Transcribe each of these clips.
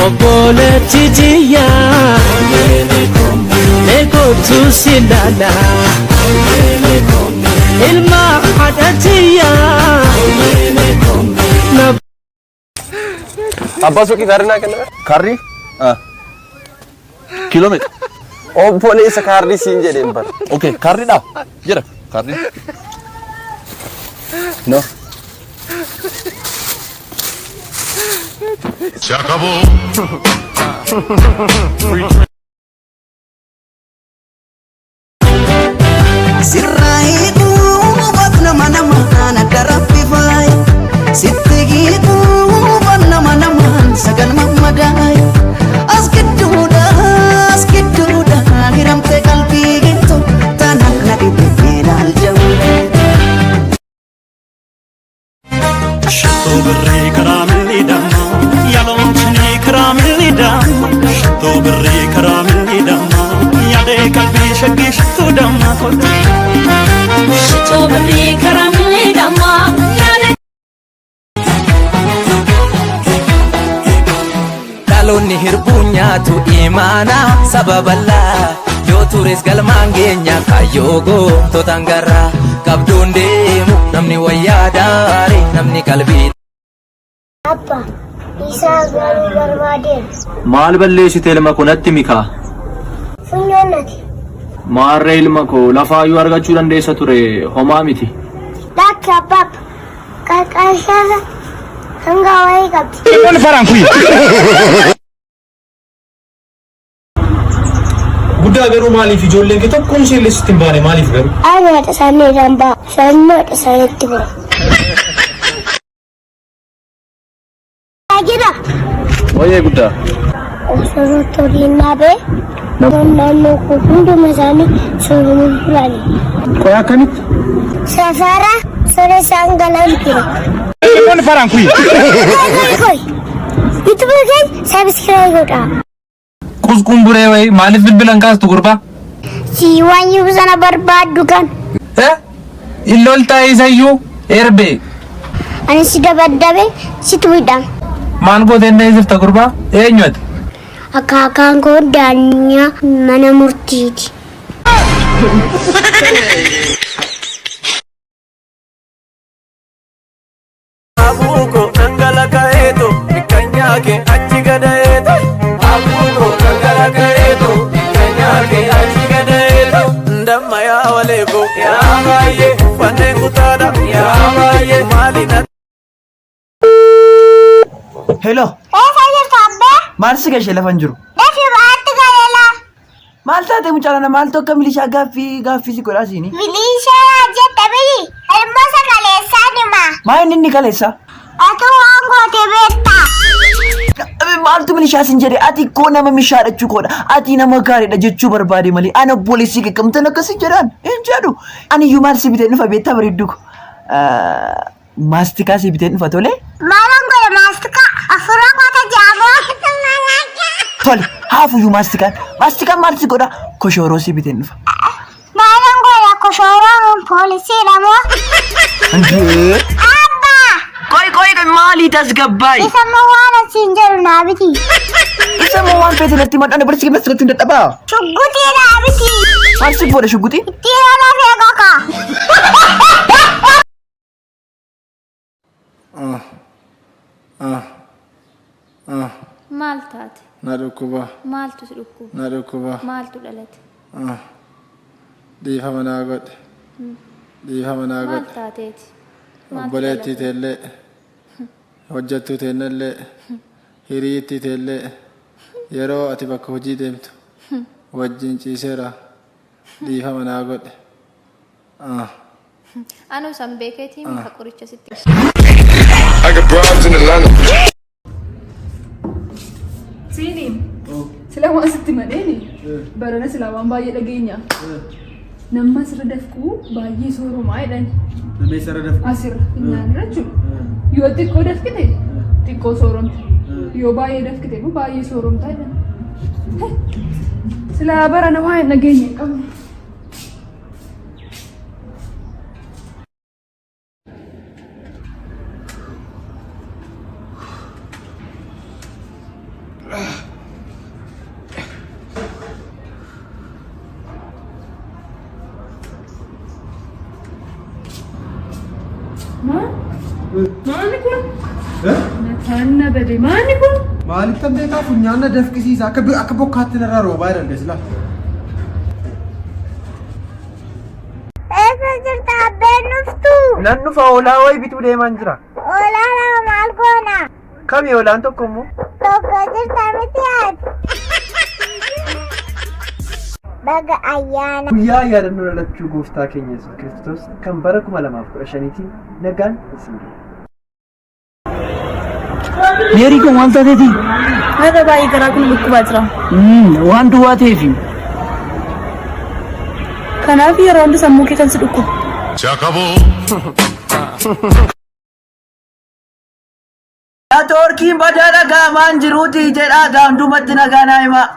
Obole Chijiya Ego Tusilala Ilma Hadatiya Abbas ki karri na kenna Karri? Kilometer. obole isa karri sin jedhen bar Okay, karri dah. Jira, karri. No. Se acabó. Siraiku batna mana mana darapi vai Sitgiku batna mana mana sagan mamadai Askiduda hiram te kalbi gitu tanak nadi bedal jauh Shto berri karamli dama yalon chni karamli dama Shto berri karamli dama yade kalbi shagi shto dama Shto berri karamli dama yade Dalonni hirbunya tu imana sababalla Yo turis galmangenya kayogo to tangara kabdonde namni wayadari namni kalbi Apa isa garu barbaden maal balleessite ilma kunatti mika funyoonnati maarree ilma koo lafaayyuu argachuu dandeessa ture homaa miti lakki abbaap qalqalshaara hanga wayii qabdi guddaa garuu maaliif ijoolleen kee tokkoon ishee illee sitti hin baane maaliif garuu ani haadha isaanii dambaa sannoodha isaaniitti bira Agida Oye guddaa. osoo toliinaa bee naannoo kun hunduma isaanii sooromuu fulaani qoy akkamitti safara sore isaan galan ture koy yuutuubii keenya sabiskiraayib godhaa qusqumburee wayi maaliif bilbilan kaastu gurbaa si waan yoo sana barbaaddu kan illoltaa isayyuu erbee ani si dabaddabe situ hidhama maan gooteen dheessifta gurbaa eenyuati akaakaan koo daanyaa mana murtiiti Abuko nangala kaeto ikanyake achigadaeto Abuko nangala kaeto ikanyake achigadaeto ndama ya waleko ya baye fanengu tada ya baye malina Hello fayyarta abbaa maal si gashee lafan jiru dafi baatti galeela maal taate mucaalana maal tokko milishaa gaaffii si godhaa siini milishaa jette biyyi ilmoota kaleessaa dhima maa inni kaleessa atu waan goote beektaa maaltu milishaa sin jedhe ati koo nama mishaadhachuu koodha ati nama gaariidha jechuu barbaade malee ana poolisii qaqqamtan akkasii jedhaan hin jedhu ani iyyuu maal si bitee dhufa beektaa bareeddu ko maastikaa si bitee dhufa tole maalan godhe maastika afuraa koota jaamoo tole haafuyyuu maastikaan maal si godha koshooroo si bitee dhufa maalan godhe koshooroo poolisii dhamoo koy maalii tasgabbaay isa moo waan asiin jedhu naa biti isa moo waan feete natti madhaan barsiisee natti hin dadhabaa shuggutii naa biti maal si booda shuggutii ittiin lafee qoqa maal taate na dhukkuba maaltu si dhukkuba na dhukkuba maaltu dhalate dhiifama naa godhe dhiifama naa maal godhe taateeti obboleettii teellee hojjattuu teennallee hiriittii teellee yeroo ati bakka hojii deemtu wajjin ciiseera dhiifama naa godhe anuu san beekeetii muka qoricha sitti I got bribes in Atlanta. Sini. Sila waan sitti madheeni. Barana sila waan baay'ee dhageenya. Nama asirra dafquu baay'ee soorumaa jedhan. namni isarra dafqu Asirra nyaanni jechuudha. Yoo xiqqoo dafqite xiqqoo sooromte. Yoo baay'ee dafqite immoo baay'ee sooromtaa jedhan. Sila barana waan dhageenya hin qabne. Maani kun? Natanna bade maani kun? Maaliif tan beekaa funyaanna dafqisiisa akka bokkaatti narraa roobaa dandees la. Eessa jirta abbeen nuftu? Nan dhufa hoolaa wayii bituu deemaan jira. Hoolaa lama maal goona? Kami hoolaan tokko immoo? Tokko jirta miti haati. Baga ayyaana. Guyyaa yaadannoo dhalachuu gooftaa keenya Yesuus Kiristoos kan bara 2015tiin nagaan isin gahe. Meerii kun waan taateeti? Haadha baay'ee garaa kun dhukkubaa jira. Waan duwwaa ta'eefi. Kanaaf yeroo hundi sammuu kee kan si dhukkubu. Toorkiin badaa dhagaamaan jiruuti jedhaa gaandumatti nagaa naa himaa.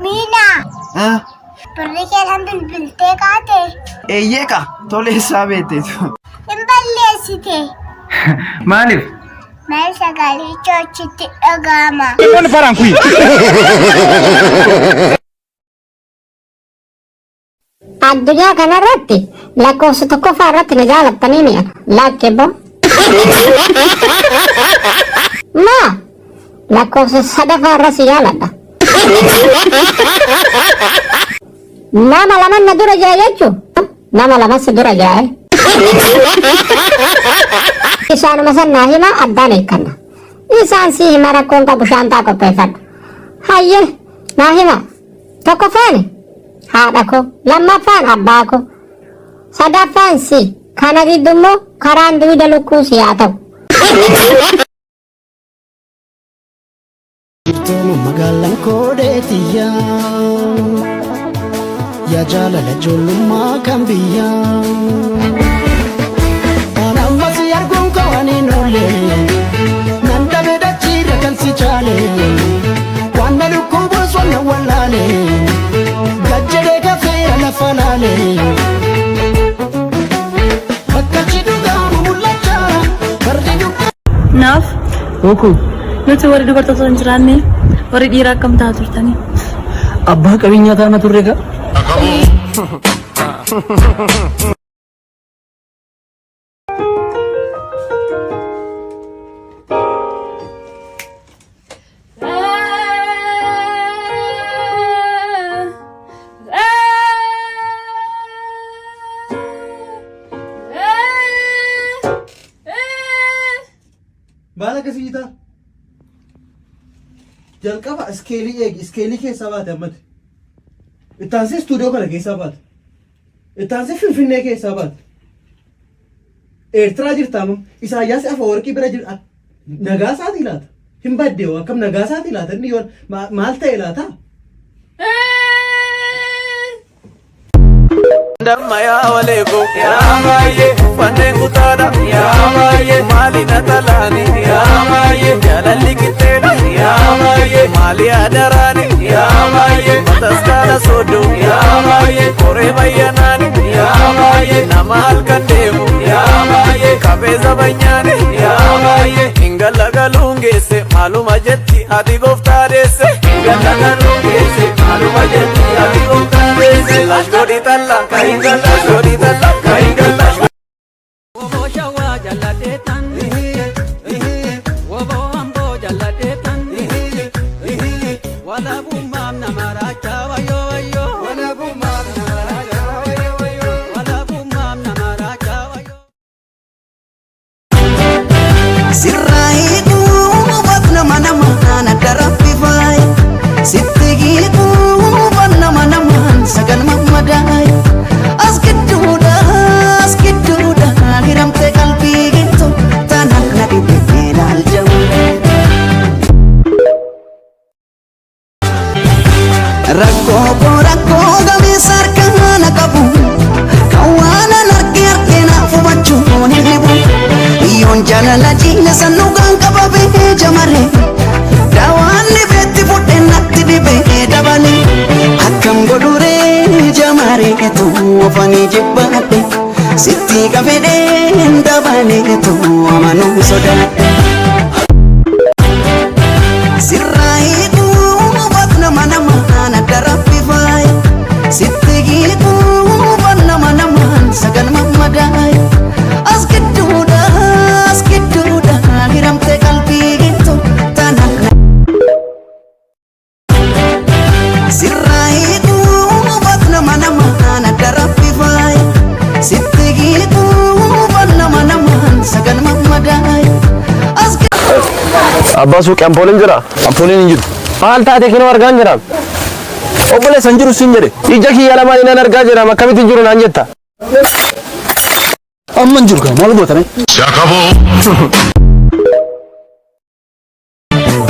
Miina. Birri keedhaan bilbiltee kaate. Eeyyee ka toleessaa beekteetu. Hin balleessite. Maaliif? Maal sagalee choochitti dhaga'ama. Wani faraan kuyi. Addunyaa kanarratti lakkoofsa tokkoffaa irratti na jaalattanii mi'a. Lakkebbo. Maa lakkoofsa sadaffaa irra si jaaladha. Nama lama na dura jira jechuun nama lama si dura jira. Isaanuma san naa hima addaan eegganna. Isaan si hima rakkoon qabu shaantaa qopheeffadhu. Hayyee naa hima tokkoffaani haadha koo lammaffaan abbaa koo sadaffaan si kana giddummoo karaan duwida lukkuu si haa ta'u. Jirtooma magaalaan koodheetiyyaa yaa jaalala ijoollummaa kan biyyaa. Waan ammas arguun kawaniin oolle nan dhabe dachiirra kan si chaale waan na lukkubuus waan na wallaale gajjadee kafeera lafa laale bakka chi dhugaamu mul'achaa fardi dhugaa. Naaf. Boku. Nuti warri dubartoota hin jiraanne warri dhiiraa akkam ta'a turtanii? Abbaa qabeenyaa taana turre gaa? Maal akkasii jitaa? Jalqaba iskeelii eegi, iskeelii keessaa baate ammati. Ittaansee istuudiyoo kana keessaa baate. Ittaansee Finfinnee keessaa baate. Eertiraa jirtaamam. Isaayyaas Afeworqii bira jira. Nagaa isaatii laata? Hin baddee akkam nagaa isaatii laata? Inni yoon maal ta'e laata? Damma yaa waleeko yaa baay'ee fanneen kutaadha yaa baay'ee maali na talaani yaa baay'ee jaalalli qixxeedha yaa baay'ee maali adaraani yaa baay'ee mataskaana sooddo yaa baay'ee koree bayyanaani yaa baay'ee nama halkan deemu yaa baay'ee kabeeza banyaani yaa baay'ee hingalla galuun geesse maaluma jetti ati gooftaa deesse hingalla galuun geesse maaluma jetti ati gooftaa deesse ashgoodi talla kaingalla ashgoodi talla kaingalla wobo shawa jaladetan wobo ambo jaladetan wala bumam namaracha wayo wayo wala bumam namaracha wayo wayo wala bumam namaracha wayo Sirraitu batna mana mana darafifai Sittigitu batna mana mana sagan mamadai Askiduda hiramte kalbi gitu tanah nadi bedal jauh Rakko gamisar kana kabu kawana narki arkena fubachu hinibu Iyon jalala jina sanugan kababe jamare Dawani beti fute natti dibe dabale Akam godure jamare etu ofani jibbate Sitti kafede dabale etu amanu sodate Sirraitu batna mana mana darafifai Sittigitu batna mana mana sagan mamadai Askiduda Abbaa suuqii ampooliin jira? Ampooliin hin jiru. Maal taate kinoo argaa hin jiran? Obboleessa hin jiru siin jedhe. Ija kiyya lamaan inaan argaa jira akkamitti jiru naan jetta? Amma hin jiru kaa maal gootame?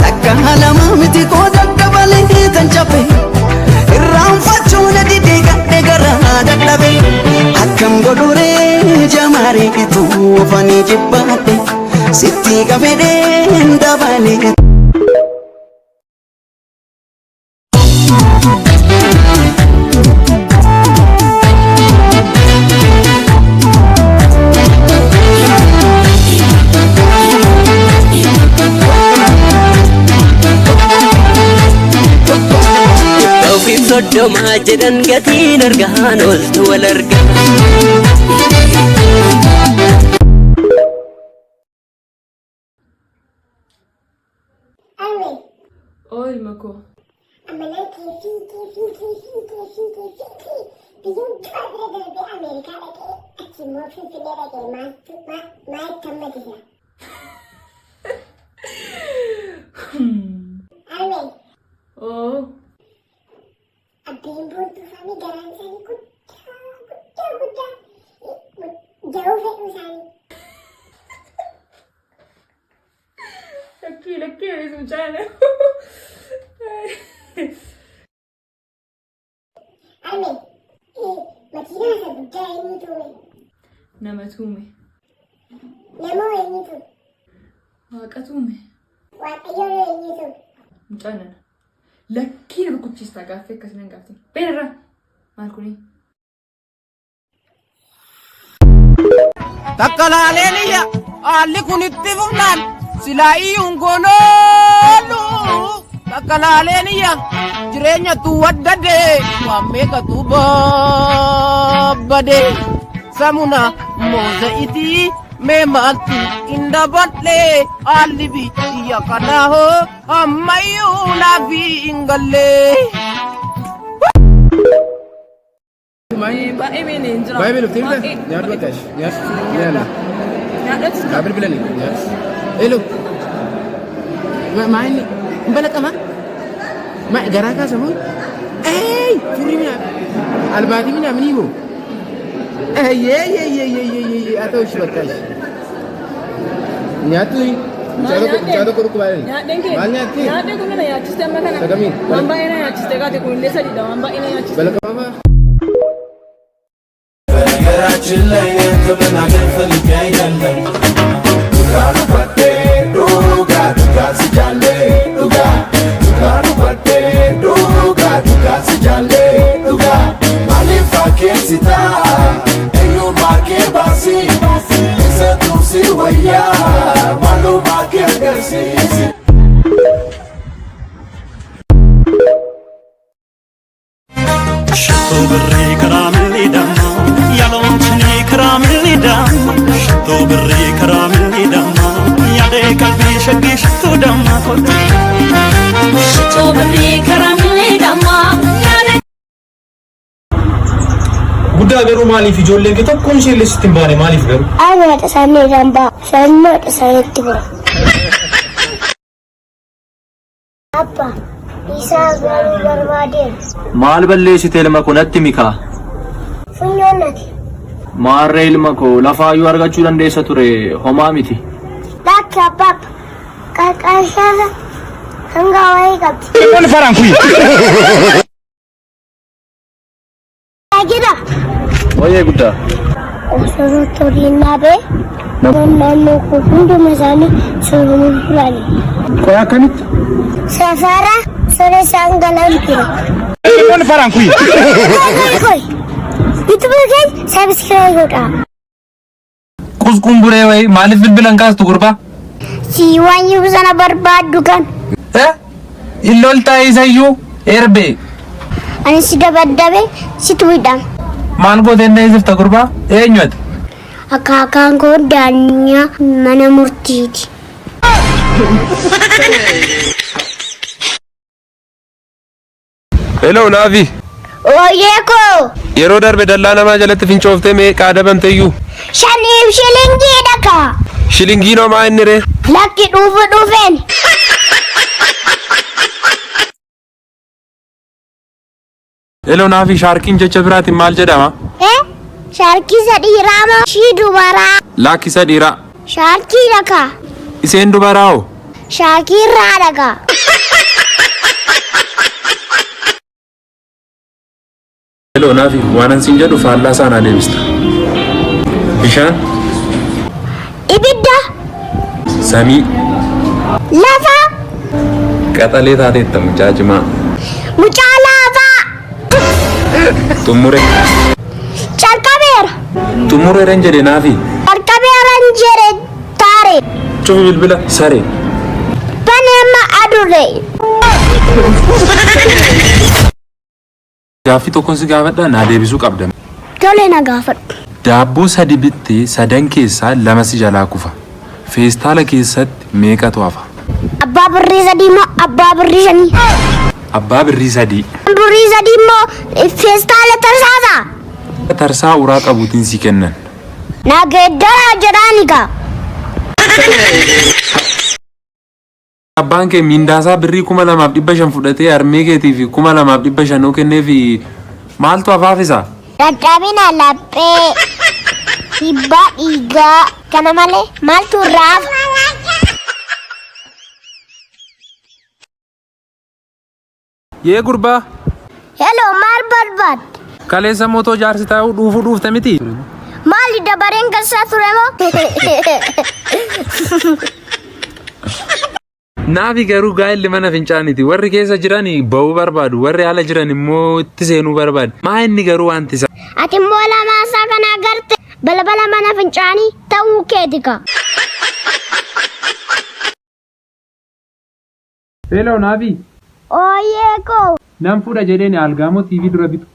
Takka halama miti koo takka balee tan chape irraanfachuun didee gadhee garaa dadhabe akkam godhuree jamaaree ituu ofanii jibbaadhe sitti qabedhee dabalee. Soddoma jedhan gatiin argaan ooltu wal arga. Oi mako. Oh. Abbeen boontuu isaanii garaan isaanii guddaa jawuu fedhuu isaanii. Lakkii mucaane. Arme makiinaa isa guddaa eenyu tuume? Nama tuume. Namoo eenyu tuume? Waaqa tuume. Waaqayyoon eenyu tuume? Mucaanana. Lakkii nama kuchista gaaffii akkasii nan gaafte. Beerra maal kuni? Takkalaaleeniyya haalli kun itti fufnaan silaa iyyuun goonoolu. Takkalaaleeniyya jireenya tuu waddadee waan meeqatu babbadee samuna mooza'itii mee maaltu hin dabalee haalli biyya kanaa hoo ammayyuu naafi hin gallee. Baay'ee beekne hin jira. Baay'ee beekne uffatee nyaata bakkash nyaata kaabir bilani nyaata. Elo maali balaqama garaa kaasamu furii mina albaatii mina miniimoo atau ishi bakkash nyaatu nyaata korku baay'ee maal nyaatti Nyaatni kun na nyaachiste amma kana. Sagamiin. Waan baay'ee na nyaachiste kaate kun illee sadiidha waan baay'ee na nyaachiste. balaqama በነገራችን ላይ ክብርን አገር ፈልጌ አይደለም ዱጋኑ በዴ ዱጋ ስጃሌ ዱጋኑ በዴ ዱጋ ስጃሌ ዱጋ ማሊፋ ኬሲታ እዩ ማኬ ባሲ ሰቱ ሲወያ ማሉ ማኬ ገርሲ ሽቶ ብሬ ከራምል ዳማ ያለንችኔ ከራምል ዳማ ሽቶ ብሬ ከራምል ዳማ ያለ ቀልቢ ሸጊ ሽቶ ዳማ ሽቶ ብሬ ከራምል ዳማ Guddaa garuu maaliif ijoolleen kee tokkoon ishee illee sitti hin baane maaliif garuu? Aanaa dhisaanii dambaa sanyoo dhisaanitti bira. Abba isaa garuu barbaadeera. Maal balleessite ilma koo natti mikaa? Funyoonnati. Maarree ilma koo lafaayyuu argachuu dandeessa ture homaa miti. Lakki abbaab qarqarshaasa hanga wayii qabdi. Wal faraan kuyi. Jira. Wayyee guddaa. Osoo turiinaa bee naannoo kun hunduma isaanii soorumun fulaani. Qoy akkamitti? Safara sore isaan galan ture. Wal faraan kuyi. Koy yuutuubii keenya sabiskiraayib godhaa. Qusqumburee wayi maaliif bilbilan kaastu gurbaa? Si waan yoo sana barbaaddu kan. Illoltaa isayyuu erbee. Ani si dabaddabe si tuidhaan. Maal gootee inni isifta gurbaa? Eenyuti? Akaakaan koo daanyaa mana murtiiti. Hello Naafi. Ooyee koo. Yeroo darbe dallaa namaa jalatti fincooftee meeqa adabamte iyyuu? Shaniif shilingii dhaka. Shilingii nomaa inni ree? Lakki dhuufeen. Hello Naafi shaarkiin jecha biraatiin maal jedhama? Shaarkii isa dhiiraa moo shii dubaraa? Laakki isa dhiiraa. Shaarkii dhaka. Iseen dubaraa hoo? Shaarkii irraa dhaka. Hello Naafi waan ansiin jedhu faallaa saanaa deebista. Bishaan. Ibidda. Samii. Lafa. Qaxalee taateetta mucaa cimaa. Mucaa laafaa. Xumure. Calqabeera. Xumureeran jedhe Naafi. Calqabeeran jedhe taare. Cufi bilbila saree. Baneema adurree. Gaaffii tokkoon si gaafadha naa deebisuu qabda. Tole na gaafadhu. Daabboo sadi bittee sadan keessaa lama si jalaa kufa. Feestaala keessatti meeqatu hafa? Abbaa birrii sadii moo abbaa birrii shanii? Abbaa birrii sadii. Birrii sadii moo feestaala tarsaasa? Tarsaa uraa qabuutiin si kennan. Nageeddaraa jedhaanikaa. Abbaan kee miindaasaa birrii 2,500 fudhatee harmee keetii fi 2,500 kenneefi maaltu hafaafisa? Dadhabina laphee, dhiibbaa dhiigaa, kana malee maaltu irraa hafa? Yee gurbaa. Hello, maal barbaadde? Kaleessa mootoo jaarsi taa'uu dhuufte miti? Maali dabareen gassaa ture moo? Naafi garuu gaa'elli mana fincaaniiti. Warri keessa jiran ba'uu barbaadu. Warri ala jiran immoo itti seenuu barbaadu. Maa inni garuu wanti isa. Ati immoo lamaasaa kana agarte balbala mana fincaanii ta'uu keetika. Hello Naafi. Ooyee koo. Nan fuudha jedheen algaamoo TV dura bitu.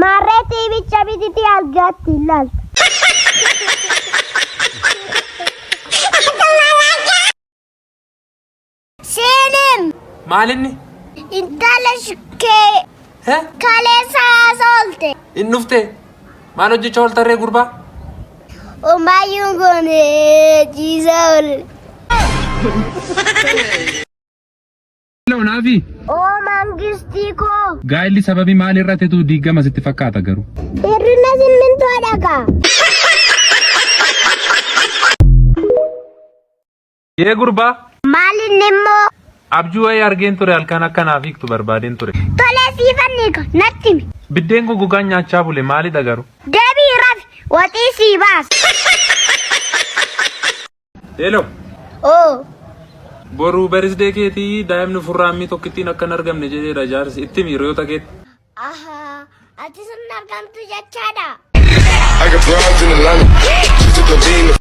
Maarree tiivicha bititi algaatti ilaalta. Seenim. Maalinni? Intala shukkee. Kaleessa haasolte. Inni dhufte? Maal hojjechaa ooltarree gurbaa? Omaayyuun goonee ciisaa oole. Hello Naafi. Oo mangistii koo. Gaa'elli sababii maal irratti diigama sitti fakkaata garuu? Hirrina simmintoo dhagaa. Yee gurbaa. Maalinni immoo. Abjuu wayii argeen ture halkan akkanaaf hiiktu barbaadeen ture. Tolee siifanniika natti himi. Biddeen gogaan nyaachaa bule maalidha garuu? Deebii rafi waxii sii baas. Hello. Oo. Boru barisdee keetii daa'imni furraammii tokkittiin akkan argamne jedheedha jaarsi itti miiriyoota keetti. Ahaa, ati sun argamtu jechaadha. I got broads in Atlanta. She took the lean.